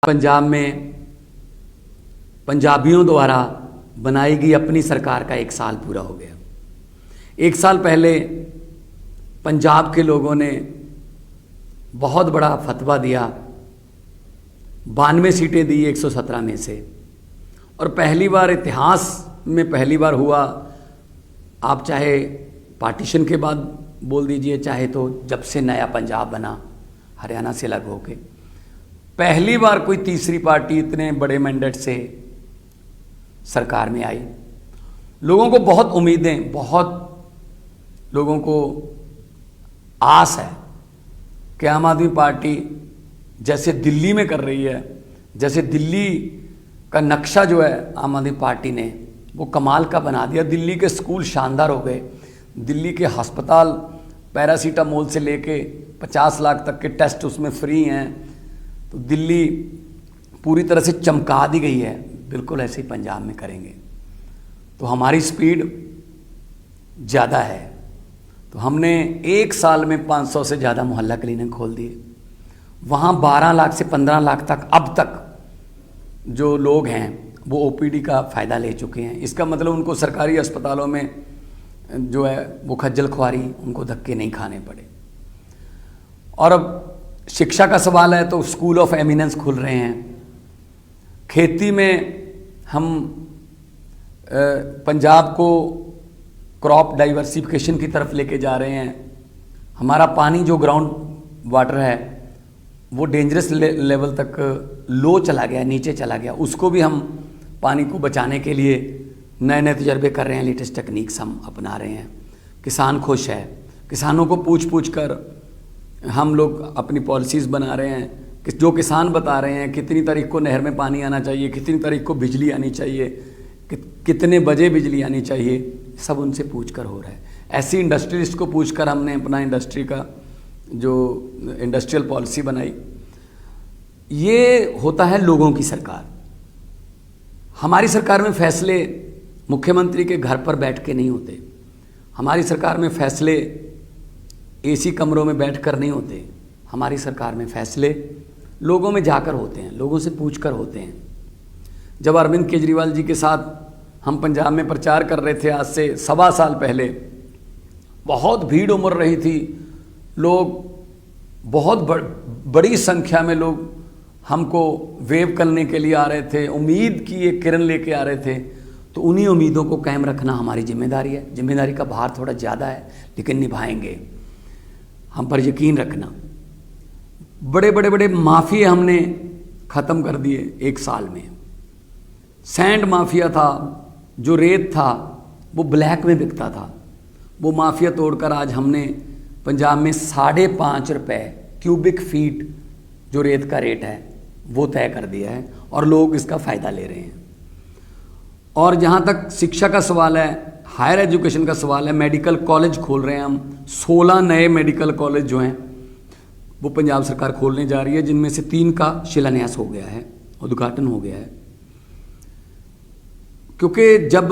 पंजाब में पंजाबियों द्वारा बनाई गई अपनी सरकार का 1 साल पूरा हो गया। 1 साल पहले पंजाब के लोगों ने बहुत बड़ा फतवा दिया, 92 सीटें दी 117 में से, और पहली बार इतिहास में पहली बार हुआ। आप चाहे पार्टीशन के बाद बोल दीजिए, चाहे तो जब से नया पंजाब बना हरियाणा से अलग होके, पहली बार कोई तीसरी पार्टी इतने बड़े मैंडेट से सरकार में आई। लोगों को बहुत उम्मीदें, बहुत लोगों को आस है कि आम आदमी पार्टी जैसे दिल्ली में कर रही है, जैसे दिल्ली का नक्शा जो है आम आदमी पार्टी ने वो कमाल का बना दिया। दिल्ली के स्कूल शानदार हो गए, दिल्ली के अस्पताल पैरासीटामोल से लेके 50 लाख तक के टेस्ट उसमें फ्री हैं। तो दिल्ली पूरी तरह से चमका दी गई है। बिल्कुल ऐसे ही पंजाब में करेंगे तो हमारी स्पीड ज़्यादा है। तो हमने 1 साल में 500 से ज़्यादा मोहल्ला क्लिनिक खोल दिए। वहाँ 12 लाख से 15 लाख तक अब तक जो लोग हैं वो ओपीडी का फ़ायदा ले चुके हैं। इसका मतलब उनको सरकारी अस्पतालों में जो है वो खज्जल खुआरी, उनको धक्के नहीं खाने पड़े। और अब शिक्षा का सवाल है तो स्कूल ऑफ एमिनेंस खुल रहे हैं। खेती में हम पंजाब को क्रॉप डाइवर्सिफिकेशन की तरफ लेके जा रहे हैं। हमारा पानी जो ग्राउंड वाटर है वो डेंजरस लेवल तक लो चला गया, नीचे चला गया। उसको भी हम पानी को बचाने के लिए नए नए तजर्बे कर रहे हैं, लेटेस्ट टेक्निक्स हम अपना रहे हैं। किसान खुश है, किसानों को पूछ पूछ कर हम लोग अपनी पॉलिसीज़ बना रहे हैं कि जो किसान बता रहे हैं कितनी तारीख को नहर में पानी आना चाहिए, कितनी तारीख को बिजली आनी चाहिए, कितने बजे बिजली आनी चाहिए, सब उनसे पूछ कर हो रहा है। ऐसी इंडस्ट्रियलिस्ट को पूछ कर हमने अपना इंडस्ट्री का जो इंडस्ट्रियल पॉलिसी बनाई। ये होता है लोगों की सरकार। हमारी सरकार में फैसले मुख्यमंत्री के घर पर बैठ के नहीं होते। हमारी सरकार में फैसले एसी कमरों में बैठकर नहीं होते। हमारी सरकार में फैसले लोगों में जाकर होते हैं, लोगों से पूछकर होते हैं। जब अरविंद केजरीवाल जी के साथ हम पंजाब में प्रचार कर रहे थे आज से 1.25 साल पहले, बहुत भीड़ उमड़ रही थी। लोग बहुत बड़ी संख्या में लोग हमको वेव करने के लिए आ रहे थे, उम्मीद की एक किरण लेके आ रहे थे। तो उन्हीं उम्मीदों को कायम रखना हमारी जिम्मेदारी है। जिम्मेदारी का भार थोड़ा ज़्यादा है लेकिन निभाएंगे, हम पर यकीन रखना। बड़े बड़े बड़े माफिया हमने ख़त्म कर दिए 1 साल में। सैंड माफिया था, जो रेत था वो ब्लैक में बिकता था, वो माफिया तोड़कर आज हमने पंजाब में 5.5 रुपये क्यूबिक फीट जो रेत का रेट है वो तय कर दिया है और लोग इसका फ़ायदा ले रहे हैं। और जहाँ तक शिक्षा का सवाल है, हायर एजुकेशन का सवाल है, मेडिकल कॉलेज खोल रहे हैं हम। 16 नए मेडिकल कॉलेज जो हैं वो पंजाब सरकार खोलने जा रही है, जिनमें से 3 का शिलान्यास हो गया है, उद्घाटन हो गया है। क्योंकि जब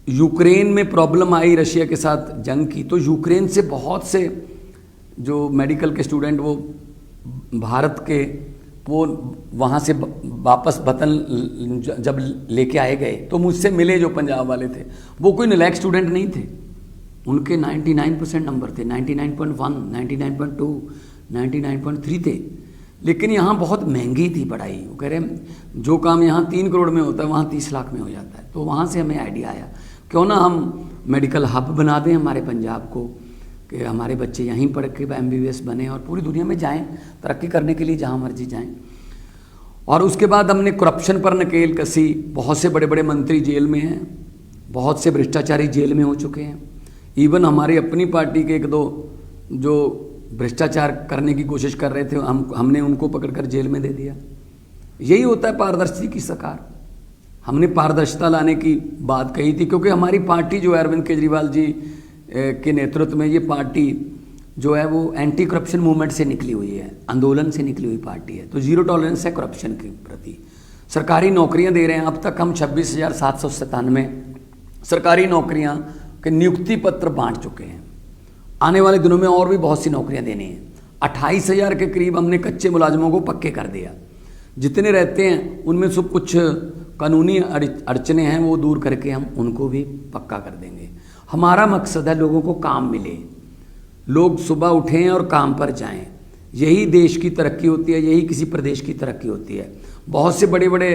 यूक्रेन में प्रॉब्लम आई रशिया के साथ जंग की, तो यूक्रेन से बहुत से जो मेडिकल के स्टूडेंट वो भारत के वो वहाँ से वापस वतन जब लेके आए गए तो मुझसे मिले जो पंजाब वाले थे। वो कोई नालायक स्टूडेंट नहीं थे, उनके 99% नंबर थे, 99.1, 99.2, 99.3 थे। लेकिन यहाँ बहुत महंगी थी पढ़ाई। वो कह रहे हैं जो काम यहाँ 3 करोड़ में होता है वहाँ 30 लाख में हो जाता है। तो वहाँ से हमें आइडिया आया क्यों ना हम मेडिकल हब बना दें हमारे पंजाब को, कि हमारे बच्चे यहीं पढ़ के MBBS बने और पूरी दुनिया में जाएं तरक्की करने के लिए, जहाँ मर्जी जाएं। और उसके बाद हमने करप्शन पर नकेल कसी। बहुत से बड़े बड़े मंत्री जेल में हैं, बहुत से भ्रष्टाचारी जेल में हो चुके हैं। इवन हमारी अपनी पार्टी के 1-2 जो भ्रष्टाचार करने की कोशिश कर रहे थे हमने उनको पकड़कर जेल में दे दिया। यही होता है पारदर्शी की सरकार। हमने पारदर्शिता लाने की बात कही थी क्योंकि हमारी पार्टी जो है अरविंद केजरीवाल जी के नेतृत्व में, ये पार्टी जो है वो एंटी करप्शन मूवमेंट से निकली हुई है, आंदोलन से निकली हुई पार्टी है। तो जीरो टॉलरेंस है करप्शन के प्रति। सरकारी नौकरियां दे रहे हैं। अब तक हम 26,797 सरकारी नौकरियां के नियुक्ति पत्र बांट चुके हैं। आने वाले दिनों में और भी बहुत सी नौकरियां देनी हैं। 28,000 के करीब हमने कच्चे मुलाजमों को पक्के कर दिया। जितने रहते हैं उनमें से कुछ कानूनी अड़चने हैं वो दूर करके हम उनको भी पक्का कर देंगे। हमारा मकसद है लोगों को काम मिले, लोग सुबह उठें और काम पर जाएं। यही देश की तरक्की होती है, यही किसी प्रदेश की तरक्की होती है। बहुत से बड़े बड़े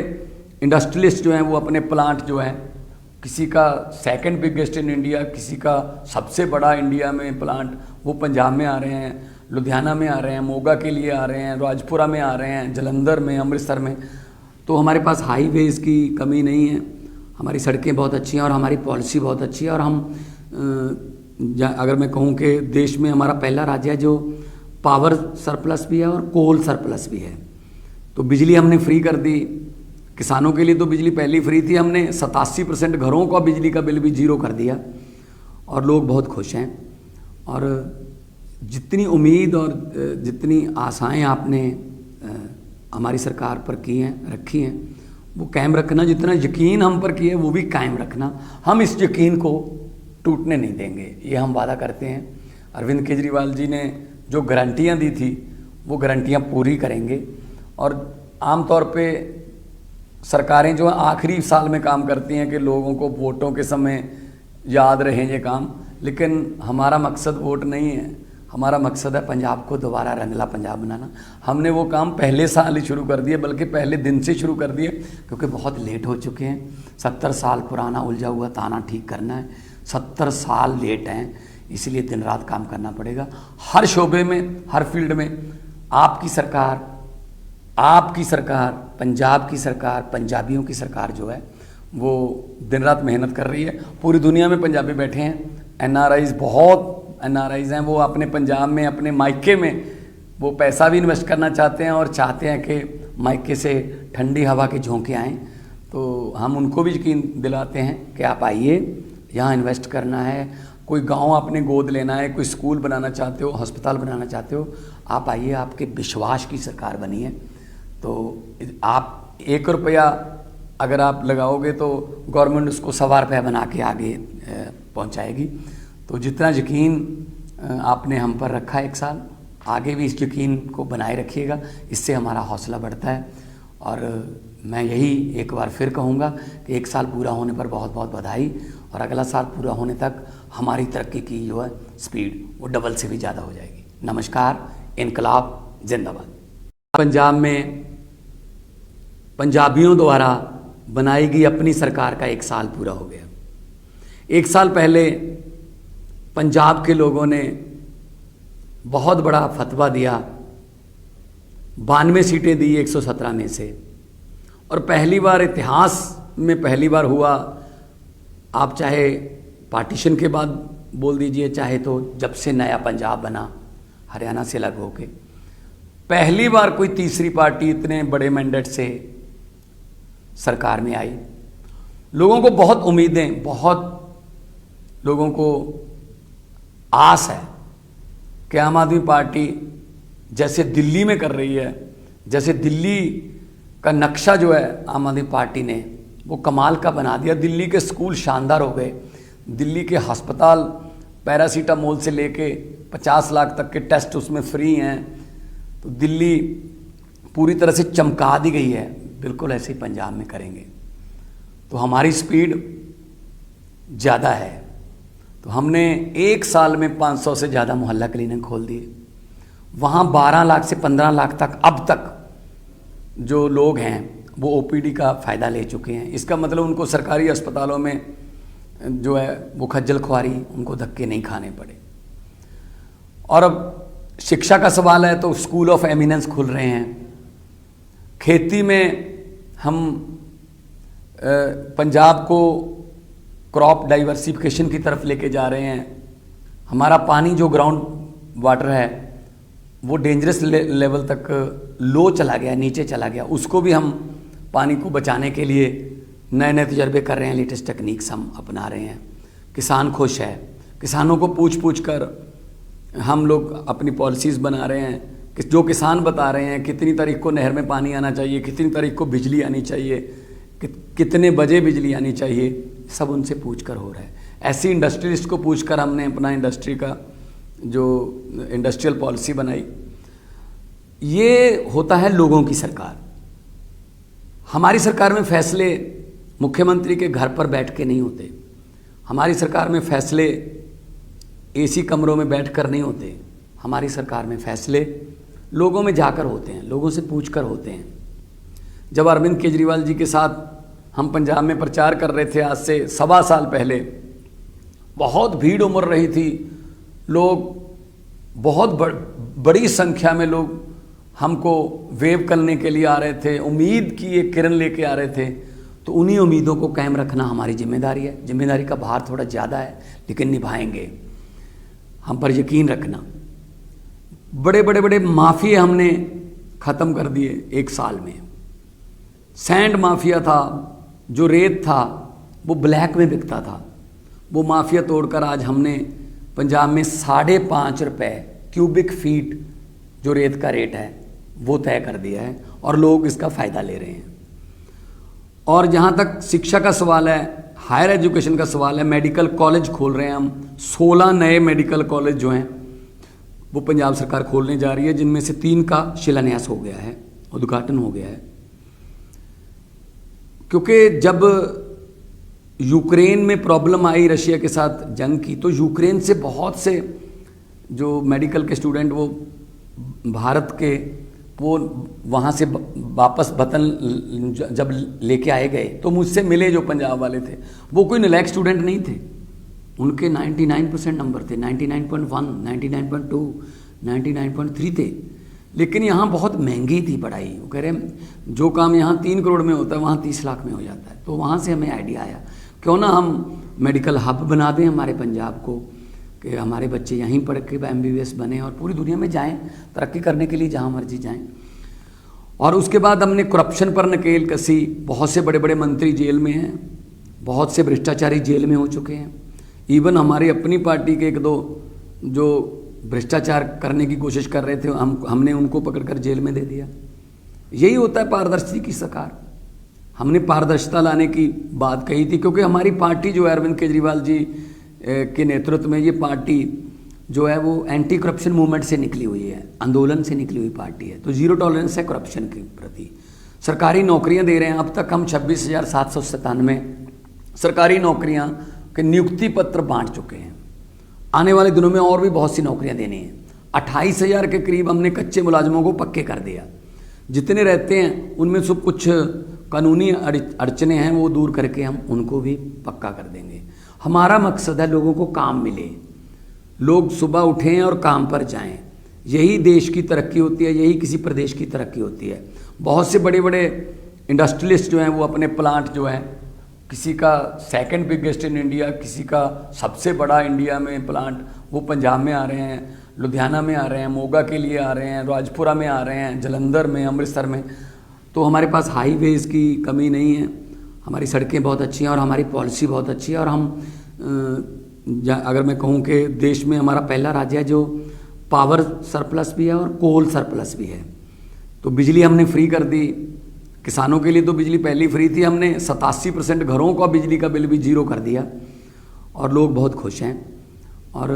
इंडस्ट्रियलिस्ट जो हैं वो अपने प्लांट जो हैं, किसी का सेकंड बिगेस्ट इन इंडिया, किसी का सबसे बड़ा इंडिया में प्लांट, वो पंजाब में आ रहे हैं, लुधियाना में आ रहे हैं, मोगा के लिए आ रहे हैं, राजपुरा में आ रहे हैं, जलंधर में, अमृतसर में। तो हमारे पास हाईवेज़ की कमी नहीं है, हमारी सड़कें बहुत अच्छी हैं और हमारी पॉलिसी बहुत अच्छी है। और हम अगर मैं कहूँ कि देश में हमारा पहला राज्य है जो पावर सरप्लस भी है और कोल सरप्लस भी है। तो बिजली हमने फ्री कर दी, किसानों के लिए तो बिजली पहले ही फ्री थी, हमने 87% घरों का बिजली का बिल भी जीरो कर दिया और लोग बहुत खुश हैं। और जितनी उम्मीद और जितनी आशाएं आपने हमारी सरकार पर की हैं, रखी हैं, वो कायम रखना। जितना यकीन हम पर किए वो भी कायम रखना। हम इस यकीन को टूटने नहीं देंगे, ये हम वादा करते हैं। अरविंद केजरीवाल जी ने जो गारंटियाँ दी थी वो गारंटियाँ पूरी करेंगे। और आमतौर पे सरकारें जो आखिरी साल में काम करती हैं कि लोगों को वोटों के समय याद रहें ये काम, लेकिन हमारा मकसद वोट नहीं है, हमारा मकसद है पंजाब को दोबारा रंगला पंजाब बनाना। हमने वो काम पहले साल ही शुरू कर दिए, बल्कि पहले दिन से शुरू कर दिए, क्योंकि बहुत लेट हो चुके हैं। 70 साल पुराना उलझा हुआ ताना ठीक करना है, 70 साल लेट हैं, इसलिए दिन रात काम करना पड़ेगा। हर शोबे में, हर फील्ड में आपकी सरकार, पंजाब की सरकार, पंजाबियों की सरकार जो है वो दिन रात मेहनत कर रही है। पूरी दुनिया में पंजाबी बैठे हैं, एनआरआईज, बहुत एनआरआईज हैं, वो अपने पंजाब में, अपने मायके में वो पैसा भी इन्वेस्ट करना चाहते हैं और चाहते हैं कि मायके से ठंडी हवा के झोंके आएँ। तो हम उनको भी यकीन दिलाते हैं कि आप आइए, यहाँ इन्वेस्ट करना है, कोई गांव आपने गोद लेना है, कोई स्कूल बनाना चाहते हो, अस्पताल बनाना चाहते हो, आप आइए, आपके विश्वास की सरकार बनी है। तो आप 1 रुपया अगर आप लगाओगे तो गवर्नमेंट उसको 1.25 रुपया बना के आगे पहुंचाएगी। तो जितना यकीन आपने हम पर रखा है 1 साल, आगे भी इस यकीन को बनाए रखिएगा, इससे हमारा हौसला बढ़ता है। और मैं यही एक बार फिर कहूँगा कि 1 साल पूरा होने पर बहुत बहुत बधाई, और अगला साल पूरा होने तक हमारी तरक्की की जो है स्पीड वो डबल से भी ज़्यादा हो जाएगी। नमस्कार, इनकलाब जिंदाबाद। पंजाब में पंजाबियों द्वारा बनाई गई अपनी सरकार का 1 साल पूरा हो गया। 1 साल पहले पंजाब के लोगों ने बहुत बड़ा फतवा दिया, 92 सीटें दी 117 में से, और पहली बार इतिहास में पहली बार हुआ, आप चाहे पार्टीशन के बाद बोल दीजिए, चाहे तो जब से नया पंजाब बना हरियाणा से अलग होके, पहली बार कोई तीसरी पार्टी इतने बड़े मैंडेट से सरकार में आई। लोगों को बहुत उम्मीदें, बहुत लोगों को आस है कि आम आदमी पार्टी जैसे दिल्ली में कर रही है, जैसे दिल्ली का नक्शा जो है आम आदमी पार्टी ने वो कमाल का बना दिया। दिल्ली के स्कूल शानदार हो गए, दिल्ली के अस्पताल पैरासीटामोल से लेके 50 लाख तक के टेस्ट उसमें फ्री हैं। तो दिल्ली पूरी तरह से चमका दी गई है, बिल्कुल ऐसे ही पंजाब में करेंगे। तो हमारी स्पीड ज़्यादा है। तो हमने 1 साल में 500 से ज़्यादा मोहल्ला क्लिनिक खोल दिए। वहाँ 12 लाख से 15 लाख तक अब तक जो लोग हैं वो ओपीडी का फ़ायदा ले चुके हैं। इसका मतलब उनको सरकारी अस्पतालों में जो है वो खज्जल खुआरी, उनको धक्के नहीं खाने पड़े। और अब शिक्षा का सवाल है तो स्कूल ऑफ एमिनेंस खुल रहे हैं। खेती में हम पंजाब को क्रॉप डाइवर्सिफिकेशन की तरफ लेके जा रहे हैं। हमारा पानी जो ग्राउंड वाटर है वो डेंजरस लेवल तक लो चला गया, नीचे चला गया। उसको भी हम पानी को बचाने के लिए नए नए तजर्बे कर रहे हैं, लेटेस्ट टेक्निक्स हम अपना रहे हैं। किसान खुश है, किसानों को पूछ कर हम लोग अपनी पॉलिसीज़ बना रहे हैं कि जो किसान बता रहे हैं कितनी तारीख को नहर में पानी आना चाहिए, कितनी तारीख को बिजली आनी चाहिए, कितने बजे बिजली आनी चाहिए, सब उनसे पूछ कर हो रहा है। ऐसी इंडस्ट्रियलिस्ट को पूछ कर हमने अपना इंडस्ट्री का जो इंडस्ट्रियल पॉलिसी बनाई। ये होता है लोगों की सरकार। हमारी सरकार में फैसले मुख्यमंत्री के घर पर बैठ के नहीं होते। हमारी सरकार में फैसले एसी कमरों में बैठकर नहीं होते। हमारी सरकार में फैसले लोगों में जाकर होते हैं, लोगों से पूछकर होते हैं। जब अरविंद केजरीवाल जी के साथ हम पंजाब में प्रचार कर रहे थे आज से 1.25 साल पहले, बहुत भीड़ उमड़ रही थी। लोग बहुत बड़ी संख्या में लोग हमको वेव करने के लिए आ रहे थे, उम्मीद की एक किरण लेके आ रहे थे। तो उन्हीं उम्मीदों को कायम रखना हमारी जिम्मेदारी है। जिम्मेदारी का भार थोड़ा ज़्यादा है लेकिन निभाएंगे, हम पर यकीन रखना। बड़े माफिए हमने ख़त्म कर दिए 1 साल में। सैंड माफिया था, जो रेत था वो ब्लैक में बिकता था, वो माफिया तोड़कर आज हमने पंजाब में 5.5 रुपये क्यूबिक फीट जो रेत का रेट है वो तय कर दिया है और लोग इसका फ़ायदा ले रहे हैं। और जहाँ तक शिक्षा का सवाल है, हायर एजुकेशन का सवाल है, मेडिकल कॉलेज खोल रहे हैं हम। 16 नए मेडिकल कॉलेज जो हैं वो पंजाब सरकार खोलने जा रही है, जिनमें से 3 का शिलान्यास हो गया है, उद्घाटन हो गया है। क्योंकि जब यूक्रेन में प्रॉब्लम आई रशिया के साथ जंग की, तो यूक्रेन से बहुत से जो मेडिकल के स्टूडेंट वो भारत के वो वहाँ से वापस वतन जब लेके आए गए तो मुझसे मिले जो पंजाब वाले थे। वो कोई नालायक स्टूडेंट नहीं थे, उनके 99% नंबर थे, 99.1, 99.2, 99.3 थे। लेकिन यहाँ बहुत महंगी थी पढ़ाई। वो कह रहे जो काम यहाँ 3 करोड़ में होता है वहाँ 30 लाख में हो जाता है। तो वहाँ से हमें आइडिया आया क्यों ना हम मेडिकल हब बना दें हमारे पंजाब को, कि हमारे बच्चे यहीं पढ़ के MBBS बने और पूरी दुनिया में जाएं तरक्की करने के लिए, जहाँ मर्जी जाएं। और उसके बाद हमने करप्शन पर नकेल कसी। बहुत से बड़े मंत्री जेल में हैं, बहुत से भ्रष्टाचारी जेल में हो चुके हैं। इवन हमारी अपनी पार्टी के 1-2 जो भ्रष्टाचार करने की कोशिश कर रहे थे हमने उनको पकड़कर जेल में दे दिया। यही होता है पारदर्शी की सरकार। हमने पारदर्शिता लाने की बात कही थी, क्योंकि हमारी पार्टी जो है अरविंद केजरीवाल जी के नेतृत्व में, ये पार्टी जो है वो एंटी करप्शन मूवमेंट से निकली हुई है, आंदोलन से निकली हुई पार्टी है। तो जीरो टॉलरेंस है करप्शन के प्रति। सरकारी नौकरियां दे रहे हैं। अब तक हम 26,797 सरकारी नौकरियां के नियुक्ति पत्र बांट चुके हैं। आने वाले दिनों में और भी बहुत सी नौकरियां देनी हैं। 28,000 के करीब हमने कच्चे मुलाजमों को पक्के कर दिया। जितने रहते हैं उनमें से कुछ कानूनी अड़चने हैं वो दूर करके हम उनको भी पक्का कर देंगे। हमारा मकसद है लोगों को काम मिले, लोग सुबह उठें और काम पर जाएं। यही देश की तरक्की होती है, यही किसी प्रदेश की तरक्की होती है। बहुत से बड़े इंडस्ट्रियलिस्ट जो हैं वो अपने प्लांट जो हैं, किसी का 2nd बिगेस्ट इन इंडिया, किसी का सबसे बड़ा इंडिया में प्लांट, वो पंजाब में आ रहे हैं, लुधियाना में आ रहे हैं, मोगा के लिए आ रहे हैं, राजपुरा में आ रहे हैं, जलंधर में, अमृतसर में। तो हमारे पास हाईवेज़ की कमी नहीं है, हमारी सड़कें बहुत अच्छी हैं और हमारी पॉलिसी बहुत अच्छी है। और हम अगर मैं कहूँ कि देश में हमारा पहला राज्य है जो पावर सरप्लस भी है और कोल सरप्लस भी है। तो बिजली हमने फ्री कर दी। किसानों के लिए तो बिजली पहले ही फ्री थी, हमने 87% घरों का बिजली का बिल भी 0 कर दिया और लोग बहुत खुश हैं। और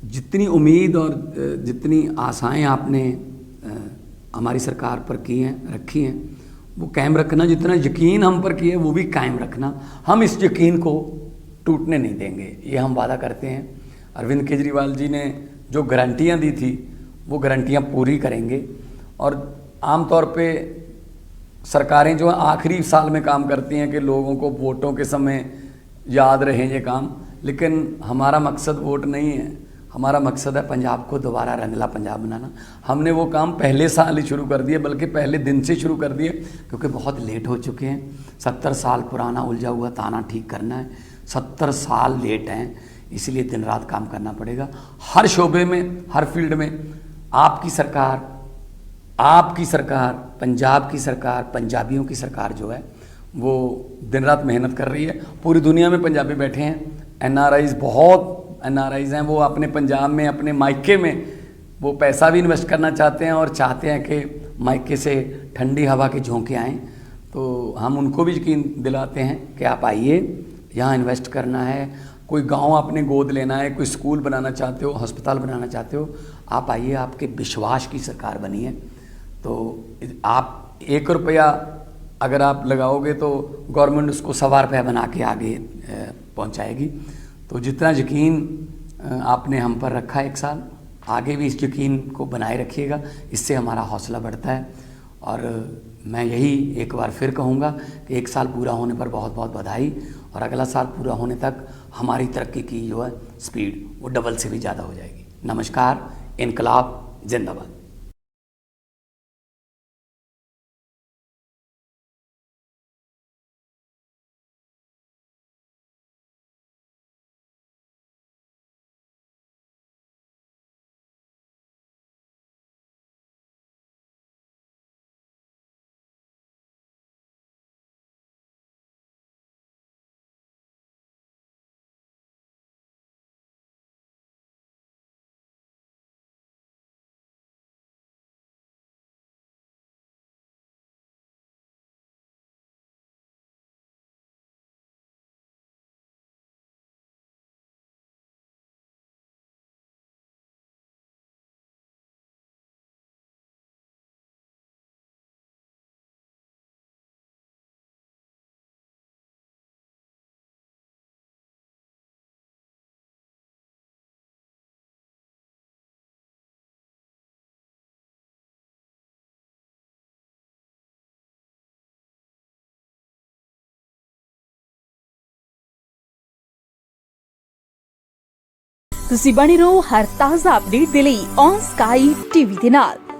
जितनी उम्मीद और जितनी आशाएं आपने हमारी सरकार पर की हैं, रखी हैं, वो कायम रखना। जितना यकीन हम पर किए वो भी कायम रखना। हम इस यकीन को टूटने नहीं देंगे, ये हम वादा करते हैं। अरविंद केजरीवाल जी ने जो गारंटियाँ दी थी वो गारंटियाँ पूरी करेंगे। और आमतौर पे सरकारें जो आखिरी साल में काम करती हैं कि लोगों को वोटों के समय याद रहें ये काम, लेकिन हमारा मकसद वोट नहीं है। हमारा मकसद है पंजाब को दोबारा रंगला पंजाब बनाना। हमने वो काम पहले साल ही शुरू कर दिए, बल्कि पहले दिन से शुरू कर दिए, क्योंकि बहुत लेट हो चुके हैं। 70 साल पुराना उलझा हुआ ताना ठीक करना है। 70 साल लेट हैं, इसलिए दिन रात काम करना पड़ेगा। हर शोबे में, हर फील्ड में आपकी सरकार, पंजाब की सरकार, पंजाबियों की सरकार जो है वो दिन रात मेहनत कर रही है। पूरी दुनिया में पंजाबी बैठे हैं, NRIs, बहुत NRIs हैं, वो अपने पंजाब में, अपने मायके में वो पैसा भी इन्वेस्ट करना चाहते हैं और चाहते हैं कि मायके से ठंडी हवा के झोंके आएँ। तो हम उनको भी यकीन दिलाते हैं कि आप आइए, यहाँ इन्वेस्ट करना है, कोई गांव आपने गोद लेना है, कोई स्कूल बनाना चाहते हो, अस्पताल बनाना चाहते हो, आप आइए। आपके विश्वास की सरकार बनी है। तो आप 1 रुपया अगर आप लगाओगे तो गवर्नमेंट उसको ₹1.25 बना के आगे पहुंचाएगी। तो जितना यकीन आपने हम पर रखा 1 साल, आगे भी इस यकीन को बनाए रखिएगा, इससे हमारा हौसला बढ़ता है। और मैं यही एक बार फिर कहूँगा कि 1 साल पूरा होने पर बहुत बहुत बधाई, और अगला साल पूरा होने तक हमारी तरक्की की जो है स्पीड वो डबल से भी ज़्यादा हो जाएगी। नमस्कार, इनकलाब जिंदाबाद। ਤੁਸੀਂ ਬਣੇ ਰਹੋ ਹਰ ਤਾਜ਼ਾ ਅਪਡੇਟ ਦੇ ਲਈ ਔਨ ਸਕਾਈ ਟੀਵੀ ਦੇ ਨਾਲ।